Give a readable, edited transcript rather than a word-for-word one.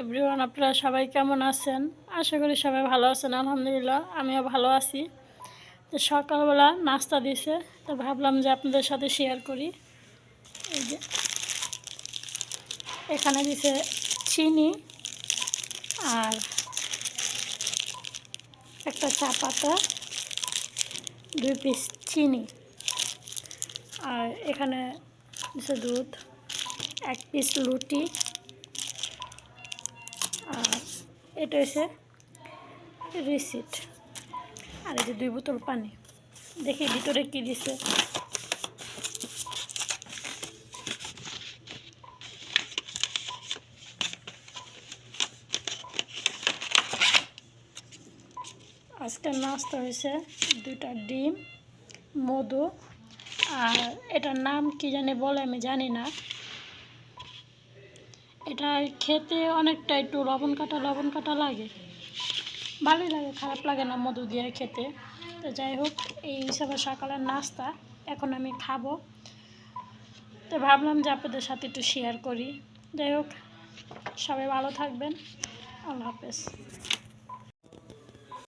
Everyone, আপনারা সবাই কেমন আছেন? আশা করি সবাই ভালো আছেন। আলহামদুলিল্লাহ আমিও ভালো আছি। তো সকালবেলা নাস্তা দিছে, তো ভাবলাম যে আপনাদের সাথে শেয়ার করি। এই যে এখানে দিছে চিনি আর একটা চা পাতা, 2 পিস চিনি, আর এখানে দিছে দুধ, 1 পিস রুটি, আর এটা হচ্ছে রিসিট, আর এই যে 2 বোতল পানি। দেখি ভিতরে কি দিছে। আজকের নাস্তা হয়েছে 2টা ডিম, মধু, আর এটার নাম কি জানি বলে আমি জানি না। এটা খেতে অনেকটা একটু লবণ কাটা লাগে, ভালোই লাগে, খারাপ লাগে না মধু দিয়ে খেতে। তো যাই হোক, এই হিসাবে সকালের নাস্তা এখন আমি খাবো। তো ভাবলাম যে আপনাদের সাথে একটু শেয়ার করি। যাই হোক, সবাই ভালো থাকবেন। আল্লাহ হাফেজ।